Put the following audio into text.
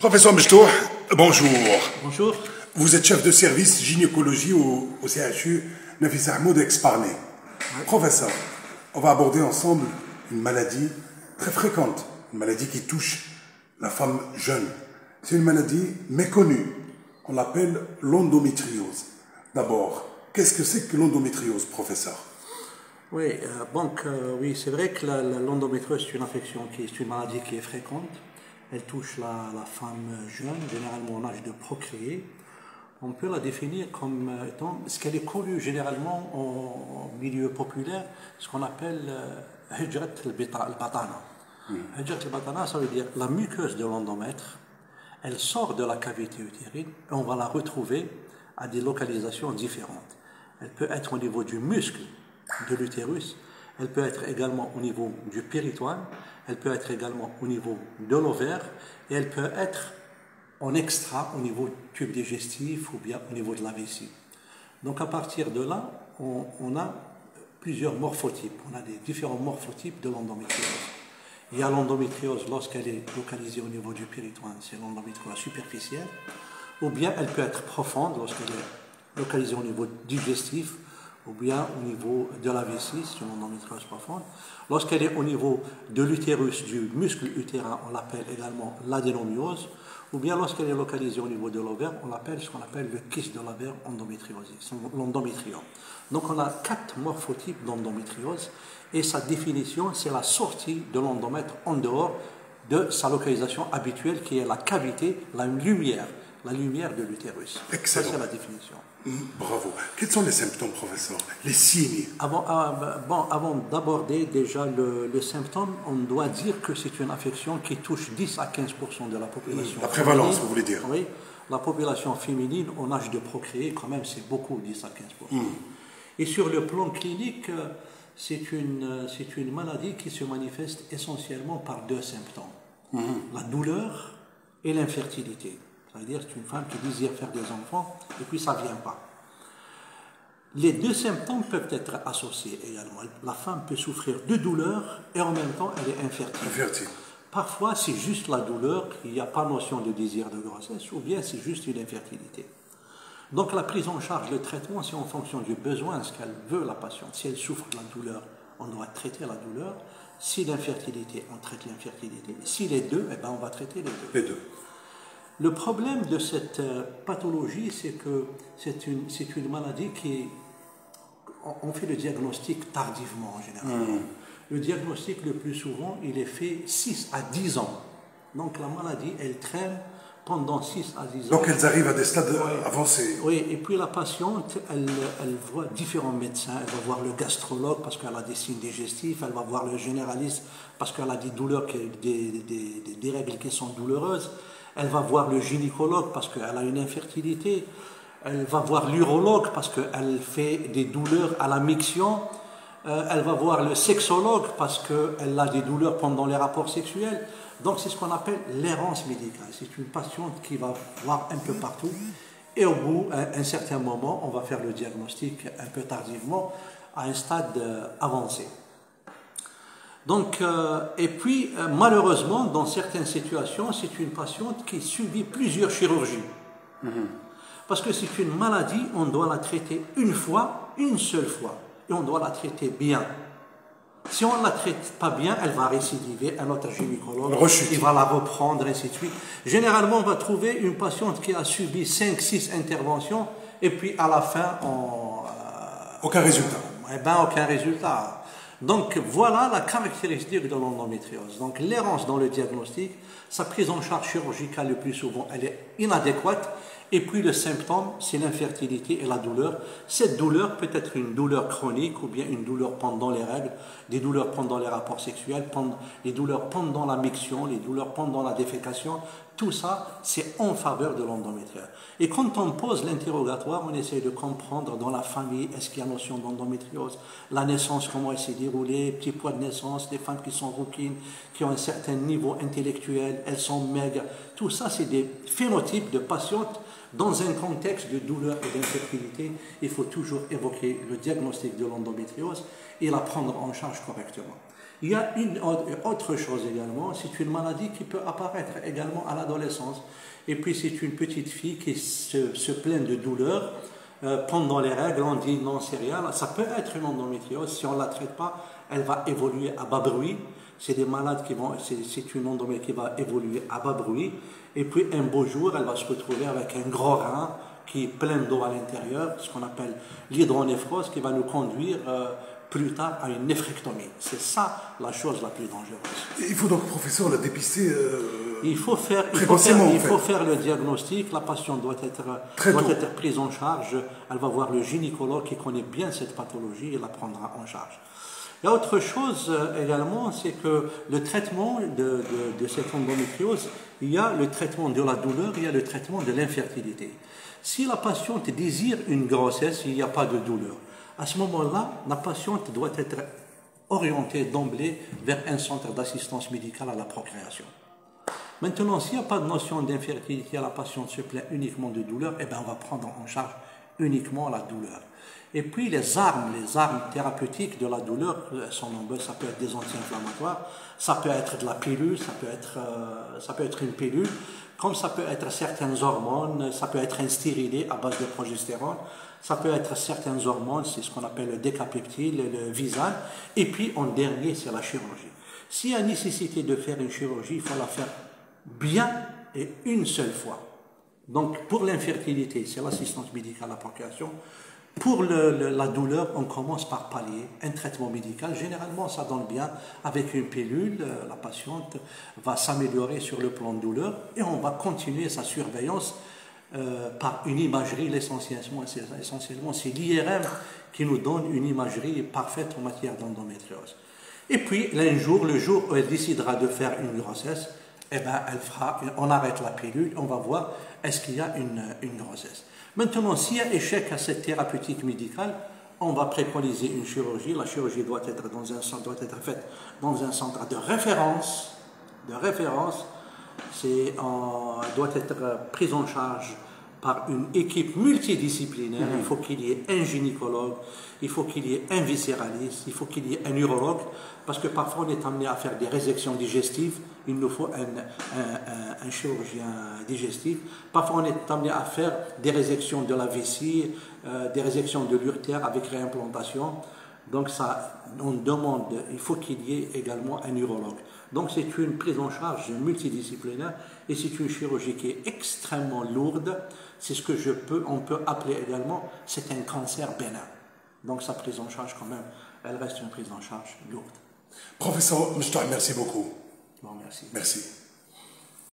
Professeur Mchtou, bonjour. Bonjour. Vous êtes chef de service gynécologie au CHU Nafis Hamoud Aix-Parné. Ouais. Professeur, on va aborder ensemble une maladie très fréquente, une maladie qui touche la femme jeune. C'est une maladie méconnue. On l'appelle l'endométriose. D'abord, qu'est-ce que c'est que l'endométriose, professeur? Oui, oui, c'est vrai que l'endométriose est une infection c'est une maladie qui est fréquente. Elle touche la femme jeune, généralement en âge de procréer. On peut la définir comme étant ce qu'elle est connue généralement au milieu populaire, ce qu'on appelle hijrat al-batana. Hijrat al-batana, ça veut dire la muqueuse de l'endomètre, elle sort de la cavité utérine et on va la retrouver à des localisations différentes. Elle peut être au niveau du muscle de l'utérus, elle peut être également au niveau du péritoine, elle peut être également au niveau de l'ovaire et elle peut être en extra au niveau du tube digestif ou bien au niveau de la vessie. Donc à partir de là, on a plusieurs morphotypes, on a des différents morphotypes de l'endométriose. Il y a l'endométriose lorsqu'elle est localisée au niveau du péritoine, c'est l'endométriose superficielle, ou bien elle peut être profonde lorsqu'elle est localisée au niveau digestif, ou bien au niveau de la vessie, c'est une endométriose profonde. Lorsqu'elle est au niveau de l'utérus, du muscle utérin, on l'appelle également l'adénomiose, ou bien lorsqu'elle est localisée au niveau de l'ovaire, on l'appelle ce qu'on appelle le kyste de l'ovaire endométriosique, l'endométriome. Donc on a 4 morphotypes d'endométriose, et sa définition, c'est la sortie de l'endomètre en dehors de sa localisation habituelle, qui est la cavité, la lumière de l'utérus. Excellent. Ça, c'est la définition. Bravo. Quels sont les symptômes, professeur? Les signes? Avant d'aborder déjà le symptôme, on doit dire que c'est une affection qui touche 10 à 15% de la population. La prévalence, vous voulez dire? Oui, la population féminine en âge de procréer, quand même, c'est beaucoup, 10 à 15%. Et sur le plan clinique, c'est une maladie qui se manifeste essentiellement par 2 symptômes. La douleur et l'infertilité. C'est-à-dire c'est une femme qui désire faire des enfants et puis ça ne vient pas. Les 2 symptômes peuvent être associés également. La femme peut souffrir de douleur et en même temps elle est infertile. Parfois c'est juste la douleur, il n'y a pas notion de désir de grossesse ou bien c'est juste une infertilité. Donc la prise en charge, le traitement, c'est en fonction du besoin, ce qu'elle veut la patiente. Si elle souffre de la douleur, on doit traiter la douleur. Si l'infertilité, on traite l'infertilité. Si les deux, eh ben, on va traiter les deux. Le problème de cette pathologie, c'est que c'est une maladie on fait le diagnostic tardivement en général. Le diagnostic le plus souvent, il est fait 6 à 10 ans. Donc la maladie, elle traîne pendant 6 à 10 ans. Donc elles arrivent à des stades avancés. Oui, et puis la patiente, elle voit différents médecins. Elle va voir le gastrologue parce qu'elle a des signes digestifs, elle va voir le généraliste parce qu'elle a des douleurs, des règles qui sont douloureuses. Elle va voir le gynécologue parce qu'elle a une infertilité. Elle va voir l'urologue parce qu'elle fait des douleurs à la miction. Elle va voir le sexologue parce qu'elle a des douleurs pendant les rapports sexuels. Donc c'est ce qu'on appelle l'errance médicale. C'est une patiente qui va voir un peu partout. Et au bout, à un certain moment, on va faire le diagnostic un peu tardivement, à un stade avancé. Donc, et puis, malheureusement, dans certaines situations, c'est une patiente qui subit plusieurs chirurgies. Parce que c'est une maladie, on doit la traiter une seule fois, et on doit la traiter bien. Si on ne la traite pas bien, elle va récidiver, un autre gynécologue, il va la reprendre, ainsi de suite. Généralement, on va trouver une patiente qui a subi 5-6 interventions, et puis à la fin, aucun résultat. Aucun résultat. Donc voilà la caractéristique de l'endométriose. Donc l'errance dans le diagnostic, sa prise en charge chirurgicale le plus souvent, elle est inadéquate. Et puis le symptôme, c'est l'infertilité et la douleur. Cette douleur peut être une douleur chronique ou bien une douleur pendant les règles, des douleurs pendant les rapports sexuels, les douleurs pendant la miction, les douleurs pendant la défécation. Tout ça, c'est en faveur de l'endométriose. Et quand on pose l'interrogatoire, on essaie de comprendre dans la famille, est-ce qu'il y a notion d'endométriose, la naissance, comment elle s'est déroulée, petit poids de naissance, les femmes qui sont rouquines, qui ont un certain niveau intellectuel, elles sont maigres. Tout ça, c'est des phénotypes de patientes. Dans un contexte de douleur et d'infertilité, il faut toujours évoquer le diagnostic de l'endométriose et la prendre en charge correctement. Il y a une autre chose également, c'est une maladie qui peut apparaître également à l'adolescence. Et puis c'est une petite fille qui se plaint de douleurs pendant les règles, on dit non, c'est rien. Ça peut être une endométriose, si on ne la traite pas, elle va évoluer à bas bruit. C'est des malades c'est une endométriose qui va évoluer à bas bruit. Et puis un beau jour, elle va se retrouver avec un gros rein qui est plein d'eau à l'intérieur, ce qu'on appelle l'hydronéphrose, qui va nous conduire plus tard à une néphrectomie. C'est ça la chose la plus dangereuse. Il faut donc, professeur, la dépister il faut faire le diagnostic, la patiente doit être prise en charge, elle va voir le gynécologue qui connaît bien cette pathologie et la prendra en charge. Il y a autre chose également, c'est que le traitement de cette endométriose, il y a le traitement de la douleur, il y a le traitement de l'infertilité. Si la patiente désire une grossesse, il n'y a pas de douleur. À ce moment-là, la patiente doit être orientée d'emblée vers un centre d'assistance médicale à la procréation. Maintenant, s'il n'y a pas de notion d'infertilité, la patiente se plaint uniquement de douleur, eh bien, on va prendre en charge uniquement la douleur. Et puis les armes thérapeutiques de la douleur sont nombreuses. Ça peut être des anti-inflammatoires, ça peut être de la pilule, ça peut être une pilule, comme ça peut être certaines hormones, ça peut être un stérilet à base de progestérone, ça peut être certaines hormones, c'est ce qu'on appelle le décapeptyle, le Visan, et puis en dernier, c'est la chirurgie. S'il y a nécessité de faire une chirurgie, il faut la faire bien et une seule fois. Donc pour l'infertilité, c'est l'assistance médicale à la procréation. Pour la douleur, on commence par pallier un traitement médical. Généralement, ça donne bien avec une pilule. La patiente va s'améliorer sur le plan de douleur et on va continuer sa surveillance par une imagerie. Essentiellement, c'est l'IRM qui nous donne une imagerie parfaite en matière d'endométriose. Et puis, le jour où elle décidera de faire une grossesse, eh ben, on arrête la pilule, on va voir est-ce qu'il y a une grossesse. Maintenant, s'il y a échec à cette thérapeutique médicale, on va préconiser une chirurgie. La chirurgie doit être faite dans un centre de référence. Elle doit être prise en charge par une équipe multidisciplinaire. Il faut qu'il y ait un gynécologue, il faut qu'il y ait un viscéraliste, il faut qu'il y ait un urologue, parce que parfois on est amené à faire des résections digestives, il nous faut un chirurgien digestif. Parfois on est amené à faire des résections de la vessie, des résections de l'urtère avec réimplantation. Donc il faut qu'il y ait également un urologue. Donc c'est une prise en charge multidisciplinaire et c'est une chirurgie qui est extrêmement lourde. C'est ce que on peut appeler également, c'est un cancer bénin. Donc sa prise en charge quand même, elle reste une prise en charge lourde. Professeur Mouchtar, merci beaucoup. Bon, merci. Merci.